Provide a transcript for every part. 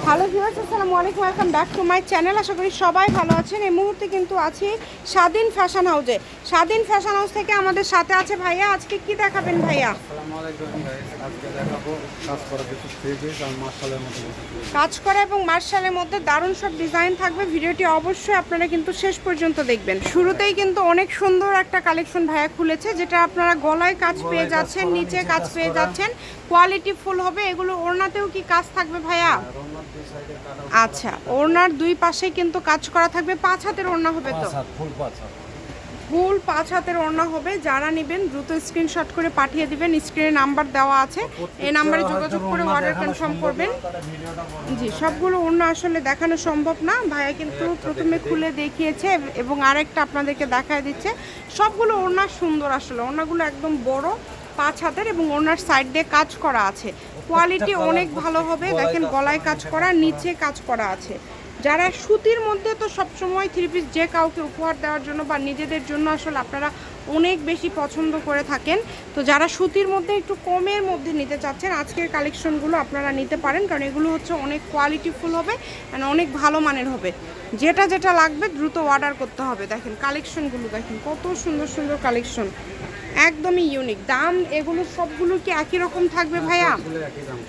Hello viewers, আসসালামু আলাইকুম, welcome back to my channel. আশা করি সবাই ভালো আছেন। এই মুহূর্তে কিন্তু আছি স্বাধীন ফ্যাশন হাউসে। স্বাধীন ফ্যাশন হাউস থেকে আমাদের সাথে আছে ভাইয়া। আজকে কি দেখাবেন ভাইয়া? আসসালামু আলাইকুম গাইস, আজকে দেখাবো কাজ করা কিছু থ্রি পিস আর মার্শালের মধ্যে কাজ করা এবং মার্শালের মধ্যে দারুণ সব ডিজাইন থাকবে। ভিডিওটি অবশ্যই আপনারা কিন্তু শেষ পর্যন্ত দেখবেন। শুরুতেই কিন্তু অনেক সুন্দর একটা কালেকশন ভাইয়া খুলেছে, যেটা আপনারা গলায় কাজ পেয়ে যাচ্ছেন, নিচে কাজ পেয়ে যাচ্ছেন, কোয়ালিটি ফুল হবে। এগুলো ওড়নাতেও কি কাজ থাকবে ভাইয়া? আচ্ছা, ওড়নার দুই পাশে কিন্তু কাজ করা থাকবে। 5 হাতের ওড়না হবে তো? ফুল 5 হাতের ওড়না হবে। যারা নেবেন দ্রুত স্ক্রিনশট করে পাঠিয়ে দিবেন। স্ক্রিনে নাম্বার দেওয়া আছে, এই নাম্বারে যোগাযোগ করে অর্ডার কনফার্ম করবেন। জি, সবগুলো ওড়না আসলে দেখানো সম্ভব না, ভাইয়া কিন্তু প্রথমে খুলে দেখিয়েছে এবং আরেকটা আপনাদেরকে দেখায় দিচ্ছে। সবগুলো ওড়না সুন্দর, আসলে ওড়নাগুলো একদম বড় 5 হাতের এবং ওড়নার সাইড দিয়ে কাজ করা আছে। কোয়ালিটি অনেক ভালো হবে। দেখেন গলায় কাজ করা, নিচে কাজ করা আছে। যারা সুতির মধ্যে তো সবসময় থ্রি পিস যে কাউকে উপহার দেওয়ার জন্য বা নিজেদের জন্য আসলে আপনারা অনেক বেশি পছন্দ করে থাকেন। তো যারা সুতির মধ্যে একটু কমের মধ্যে নিতে চাচ্ছেন, আজকের কালেকশনগুলো আপনারা নিতে পারেন, কারণ এগুলো হচ্ছে অনেক কোয়ালিটিফুল হবে, মানে অনেক ভালো মানের হবে। যেটা যেটা লাগবে দ্রুত অর্ডার করতে হবে। দেখেন কালেকশনগুলো, দেখেন কত সুন্দর সুন্দর কালেকশন, একদমই ইউনিক। দাম এগুলো সবগুলো কি একই রকম থাকবে ভাইয়া?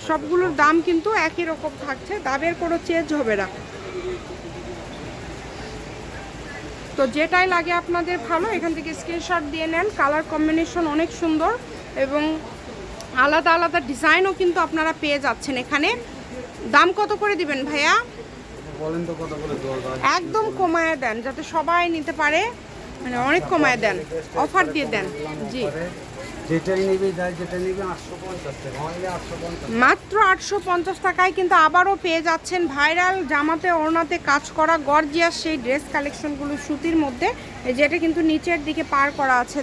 সবগুলোর দাম কিন্তু একই রকম থাকছে, দামের কোনো চেঞ্জ হবে না। তো যেটাই লাগে আপনাদের ভালো, এখান থেকে স্ক্রিনশট দিয়ে নেন। কালার কম্বিনেশন অনেক সুন্দর এবং আলাদা আলাদা ডিজাইনও কিন্তু আপনারা পেয়ে যাচ্ছেন এখানে। দাম কত করে দিবেন ভাইয়া? বলেন তো কত করে দেওয়া যায়? একদম কমায় দেন যাতে সবাই নিতে পারে, মানে অনেক কমায় দেন, অফার দিয়ে দেন। জি, যেটাই নিবি যাই, যেটা নিবি 850 টাকা, অনলি 850, মাত্র 850 টাকায় কিন্তু আবারও পেয়ে যাচ্ছেন ভাইরাল জামাতে ওড়নাতে কাজ করা গর্জিয়াস সেই ড্রেস কালেকশনগুলো সুতির মধ্যে। এই যেটা কিন্তু নিচের দিকে পার করা আছে,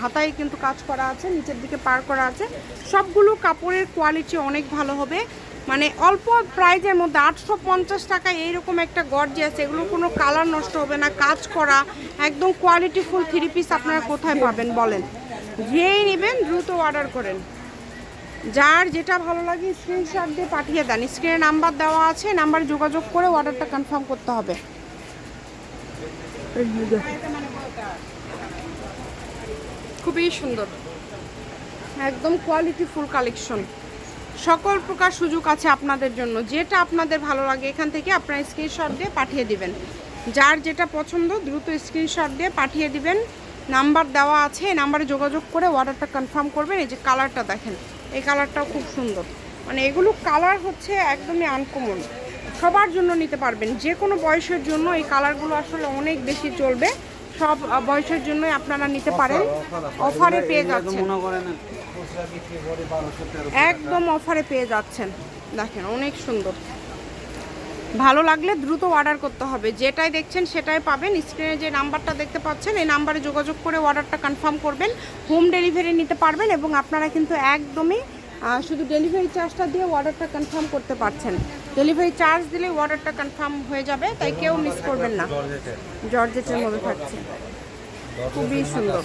হাতায় কিন্তু কাজ করা আছে, নিচের দিকে পার করা আছে। সবগুলো কাপড়ের কোয়ালিটি অনেক ভালো হবে, মানে অল্প প্রাইজের মধ্যে 850 টাকায় এইরকম একটা গর্জিয়াস, এগুলো কোনো কালার নষ্ট হবে না, কাজ করা একদম কোয়ালিটিফুল থ্রি পিস আপনারা কোথায় পাবেন বলেন? যেই নেবেন দ্রুত অর্ডার করেন। যার যেটা ভালো লাগে স্ক্রিনশট দিয়ে পাঠিয়ে দেন। স্ক্রিনে নাম্বার দেওয়া আছে, নাম্বারে যোগাযোগ করে অর্ডারটা কনফার্ম করতে হবে। খুবই সুন্দর, একদম কোয়ালিটি ফুল কালেকশন। সকল প্রকার সুযোগ আছে আপনাদের জন্য, যেটা আপনাদের ভালো লাগে এখান থেকে আপনারা স্ক্রিনশট দিয়ে পাঠিয়ে দিবেন। যার যেটা পছন্দ দ্রুত স্ক্রিনশট দিয়ে পাঠিয়ে দিবেন। নাম্বার দেওয়া আছে, এই নাম্বারে যোগাযোগ করে অর্ডারটা কনফার্ম করবেন। এই যে কালারটা দেখেন, এই কালারটাও খুব সুন্দর, মানে এগুলো কালার হচ্ছে একদমই আনকমন, সবার জন্য নিতে পারবেন, যে কোনো বয়সের জন্য এই কালারগুলো আসলে অনেক বেশি চলবে। সব বয়সের জন্যই আপনারা নিতে পারেন, অফারে পেয়ে যাচ্ছেন, মনে করেন খুচরা বিক্রি করে 1200 একদম অফারে পেয়ে যাচ্ছেন। দেখেন অনেক সুন্দর, ভালো লাগলে দ্রুত অর্ডার করতে হবে। যেটাই দেখছেন সেটাই পাবেন। স্ক্রিনে যে নাম্বারটা দেখতে পাচ্ছেন এই নাম্বারে যোগাযোগ করে অর্ডারটা কনফার্ম করবেন। হোম ডেলিভারি নিতে পারবেন এবং আপনারা কিন্তু একদমই শুধু ডেলিভারি চার্জটা দিয়ে অর্ডারটা কনফার্ম করতে পারছেন। ডেলিভারি চার্জ দিলে অর্ডারটা কনফার্ম হয়ে যাবে, তাই কেউ মিস করবেন না। জর্জেটের মধ্যে থাকছে, খুবই সুন্দর,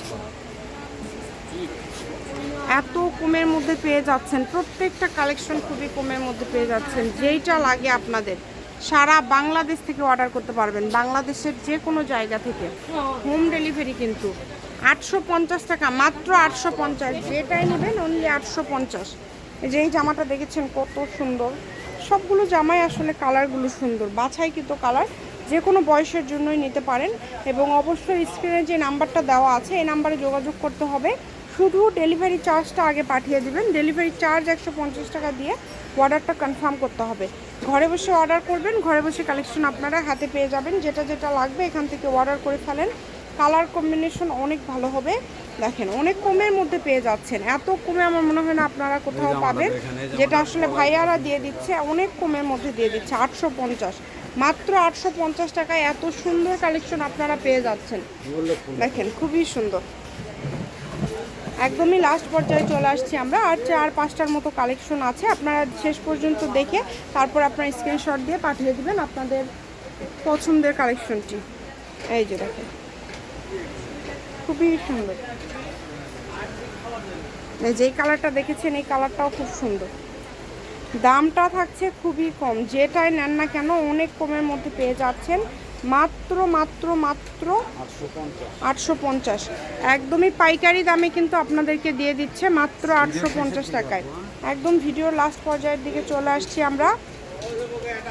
এত কমের মধ্যে পেয়ে যাচ্ছেন। প্রত্যেকটা কালেকশন খুবই কমের মধ্যে পেয়ে যাচ্ছেন। যেইটা লাগে আপনাদের সারা বাংলাদেশ থেকে অর্ডার করতে পারবেন, বাংলাদেশের যে কোনো জায়গা থেকে। হোম ডেলিভারি কিন্তু 850 টাকা, মাত্র 850। যেটাই নেবেন অনলি 850। এই যে এই জামাটা দেখেছেন কত সুন্দর, সবগুলো জামাই আসলে কালারগুলো সুন্দর, বাছাই কিন্তু কালার, যে কোনো বয়সের জন্যই নিতে পারেন। এবং অবশ্যই স্ক্রিনে যে নাম্বারটা দেওয়া আছে এই নাম্বারে যোগাযোগ করতে হবে। শুধু ডেলিভারি চার্জটা আগে পাঠিয়ে দিবেন। ডেলিভারি চার্জ 150 টাকা দিয়ে অর্ডারটা কনফার্ম করতে হবে। ঘরে বসে অর্ডার করবেন, ঘরে বসে কালেকশন আপনারা হাতে পেয়ে যাবেন। যেটা যেটা লাগবে এখান থেকে অর্ডার করে ফেলেন। কালার কম্বিনেশন অনেক ভালো হবে। দেখেন অনেক কমের মধ্যে পেয়ে যাচ্ছেন, এত কমে আমার মনে হয় না আপনারা কোথাও পাবেন। যেটা আসলে ভাইয়ারা দিয়ে দিচ্ছে অনেক কমের মধ্যে দিয়ে দিচ্ছে, 850, মাত্র 850 টাকায় এত সুন্দর কালেকশন আপনারা পেয়ে যাচ্ছেন। দেখেন খুবই সুন্দর, একদমই লাস্ট পর্যায়ে চলে আসছি আমরা। আর 4-5টার মতো কালেকশন আছে, আপনারা শেষ পর্যন্ত দেখে তারপর আপনারা স্ক্রিনশট দিয়ে পাঠিয়ে দিবেন আপনাদের পছন্দের কালেকশনটি। এই যে দেখেন খুবই সুন্দর, এই যে কালারটা দেখেছেন এই কালারটাও খুব সুন্দর। দামটা থাকছে খুবই কম, যেটাই নেন না কেন অনেক কমের মধ্যে পেয়ে যাচ্ছেন। মাত্র মাত্র মাত্র 850, একদমই পাইকারি দামে কিন্তু আপনাদেরকে দিয়ে দিচ্ছে মাত্র 850 টাকায়। একদম ভিডিওর লাস্ট পর্যায়ের দিকে চলে আসছি আমরা।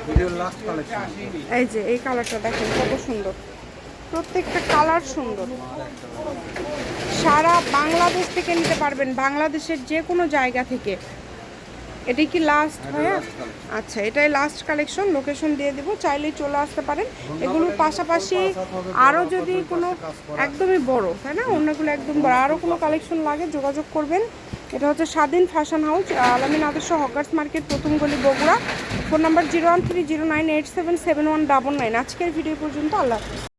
ভিডিওর লাস্ট কালেকশন। এই যে এই কালারটা দেখেন কত সুন্দর, প্রত্যেকটা কালার সুন্দর। সারা বাংলাদেশ থেকে নিতে পারবেন, বাংলাদেশের যে কোনো জায়গা থেকে। এটাই কি লাস্ট ভাইয়া? আচ্ছা, এটাই লাস্ট কালেকশন, লোকেশন দিয়ে দিব, চাইলেই চলে আসতে পারেন। এগুলোর পাশাপাশি আরও যদি কোনো একদমই বড়, তাই না, অন্যগুলো একদম বড়, আরও কোনো কালেকশন লাগে যোগাযোগ করবেন। এটা হচ্ছে স্বাধীন ফ্যাশন হাউস, আলামিন আদর্শ হকার্স মার্কেট, প্রথম গলি, বগুড়া। Phone number 01309877199। আজকের ভিডিও পর্যন্ত, আল্লাহ হাফেজ।